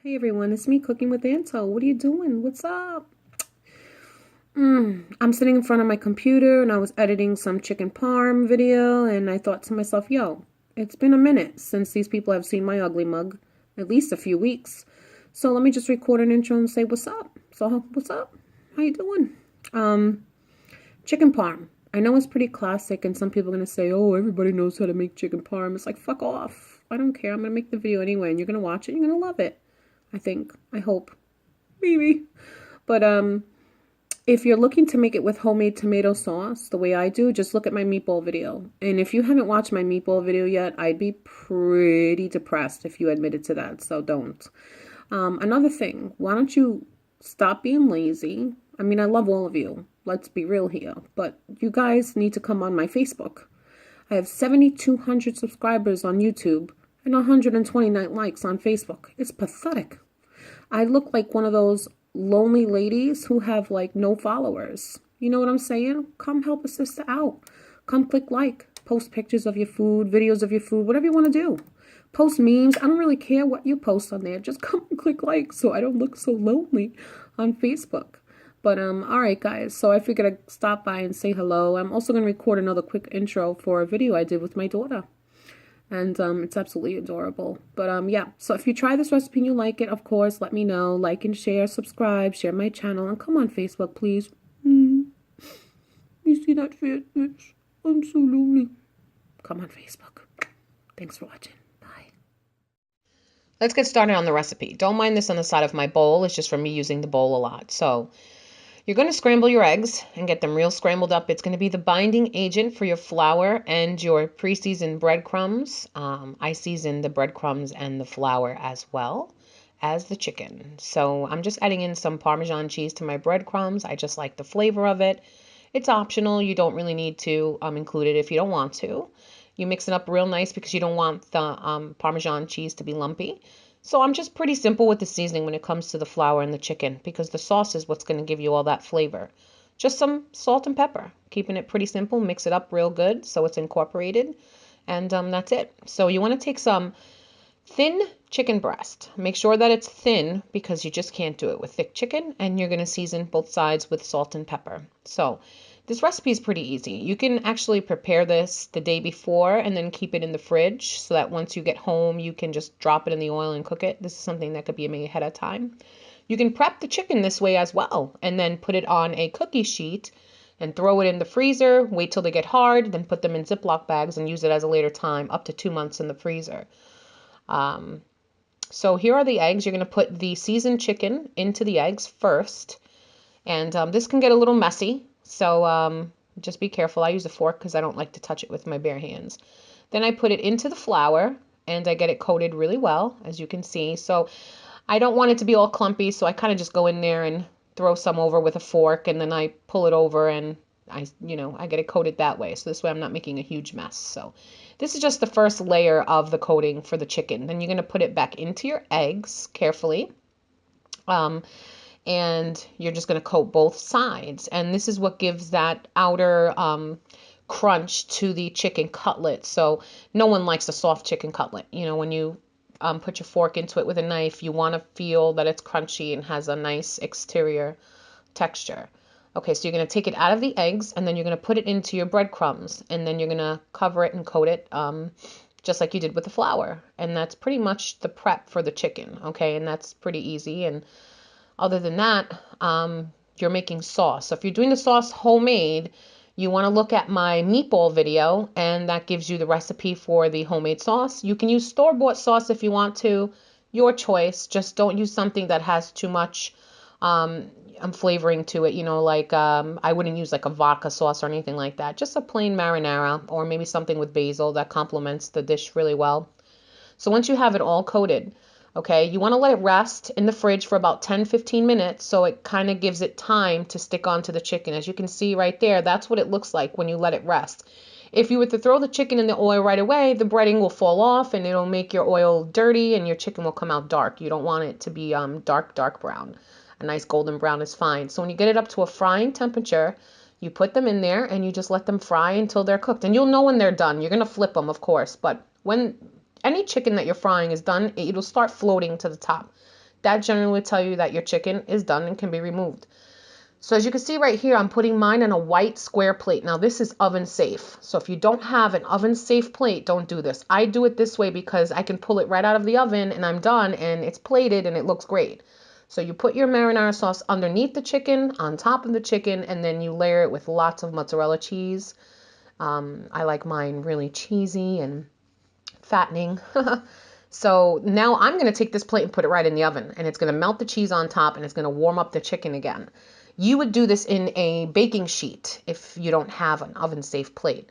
Hey everyone, it's me cooking with Anto. What are you doing? What's up? I'm sitting in front of my computer and I was editing some chicken parm video and I thought to myself, yo, it's been a minute since these people have seen my ugly mug, at least a few weeks. So let me just record an intro and say what's up. So what's up? How you doing? Um, Chicken parm. I know it's pretty classic and some people are going to say, oh, everybody knows how to make chicken parm. It's like, fuck off. I don't care. I'm going to make the video anyway and you're going to watch it. You're going to love it. I think. I hope. Maybe. But if you're looking to make it with homemade tomato sauce, the way I do, just look at my meatball video. And if you haven't watched my meatball video yet, I'd be pretty depressed if you admitted to that. So don't. Another thing, why don't you stop being lazy? I mean, I love all of you. Let's be real here. But you guys need to come on my Facebook. I have 7,200 subscribers on YouTube and 129 likes on Facebook. It's pathetic. I look like one of those lonely ladies who have like no followers. You know what I'm saying? Come help a sister out. Come click like. Post pictures of your food, videos of your food, whatever you want to do. Post memes. I don't really care what you post on there. Just come and click like so I don't look so lonely on Facebook. But all right, guys. So I figured I'd stop by and say hello. I'm also going to record another quick intro for a video I did with my daughter. And it's absolutely adorable. But yeah, so if you try this recipe and you like it, of course, let me know. Like and share, subscribe, share my channel, and come on Facebook, please. You see that face? I'm so lonely. Come on Facebook. Thanks for watching. Bye. Let's get started on the recipe. Don't mind this on the side of my bowl. It's just from me using the bowl a lot. So you're going to scramble your eggs and get them real scrambled up. It's going to be the binding agent for your flour and your pre-seasoned breadcrumbs. I season the breadcrumbs and the flour as well as the chicken. So I'm just adding in some Parmesan cheese to my breadcrumbs. I just like the flavor of it. It's optional. You don't really need to include it if you don't want to. You mix it up real nice because you don't want the Parmesan cheese to be lumpy. So I'm just pretty simple with the seasoning when it comes to the flour and the chicken because the sauce is what's going to give you all that flavor. Just some salt and pepper, keeping it pretty simple. Mix it up real good so it's incorporated. And that's it. So you want to take some thin chicken breast. Make sure that it's thin because you just can't do it with thick chicken. And you're going to season both sides with salt and pepper. So this recipe is pretty easy. You can actually prepare this the day before and then keep it in the fridge so that once you get home, you can just drop it in the oil and cook it. This is something that could be made ahead of time. You can prep the chicken this way as well and then put it on a cookie sheet and throw it in the freezer. Wait till they get hard, then put them in Ziploc bags and use it as a later time, up to 2 months in the freezer. So here are the eggs. You're going to put the seasoned chicken into the eggs first. And this can get a little messy. So just be careful. I use a fork because I don't like to touch it with my bare hands. Then I put it into the flour and I get it coated really well, as you can see. So I don't want it to be all clumpy, so I kind of just go in there and throw some over with a fork and then I pull it over and I get it coated that way. So this way I'm not making a huge mess. So this is just the first layer of the coating for the chicken. Then you're going to put it back into your eggs carefully. And you're just going to coat both sides. And this is what gives that outer crunch to the chicken cutlet. So no one likes a soft chicken cutlet. You know, when you put your fork into it with a knife, you want to feel that it's crunchy and has a nice exterior texture. Okay, so you're going to take it out of the eggs and then you're going to put it into your breadcrumbs and then you're going to cover it and coat it just like you did with the flour. And that's pretty much the prep for the chicken. Okay, and that's pretty easy. And other than that, you're making sauce. So if you're doing the sauce homemade, you want to look at my meatball video, and that gives you the recipe for the homemade sauce. You can use store-bought sauce if you want to, your choice. Just don't use something that has too much flavoring to it. You know, like I wouldn't use like a vodka sauce or anything like that. Just a plain marinara or maybe something with basil that complements the dish really well. So once you have it all coated, okay, you want to let it rest in the fridge for about 10-15 minutes so it kind of gives it time to stick onto the chicken. As you can see right there, that's what it looks like when you let it rest. If you were to throw the chicken in the oil right away, the breading will fall off and it'll make your oil dirty and your chicken will come out dark. You don't want it to be dark brown. A nice golden brown is fine. So when you get it up to a frying temperature, you put them in there and you just let them fry until they're cooked. And you'll know when they're done. You're going to flip them, of course, but when any chicken that you're frying is done, it'll start floating to the top. that generally would tell you that your chicken is done and can be removed. So as you can see right here, I'm putting mine in a white square plate. Now this is oven safe. So if you don't have an oven safe plate, don't do this. I do it this way because I can pull it right out of the oven and I'm done and it's plated and it looks great. So you put your marinara sauce underneath the chicken, on top of the chicken, and then you layer it with lots of mozzarella cheese. I like mine really cheesy and fattening. So now I'm going to take this plate and put it right in the oven, and it's going to melt the cheese on top and it's going to warm up the chicken again. You would do this in a baking sheet if you don't have an oven safe plate.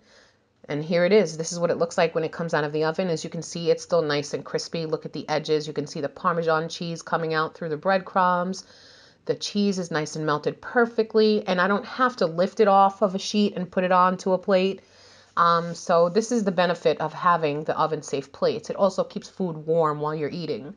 And here it is. This is what it looks like when it comes out of the oven. As you can see, it's still nice and crispy. Look at the edges. You can see the Parmesan cheese coming out through the breadcrumbs. The cheese is nice and melted perfectly, and I don't have to lift it off of a sheet and put it onto a plate. So this is the benefit of having the oven safe plates. It also keeps food warm while you're eating.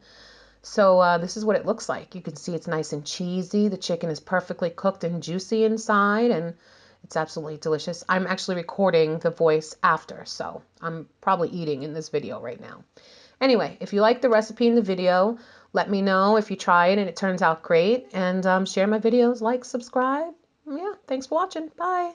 So this is what it looks like. You can see it's nice and cheesy. The chicken is perfectly cooked and juicy inside, and it's absolutely delicious. I'm actually recording the voice after, so I'm probably eating in this video right now. Anyway, if you like the recipe in the video, let me know if you try it and it turns out great. And share my videos, like, subscribe. Yeah, thanks for watching. Bye.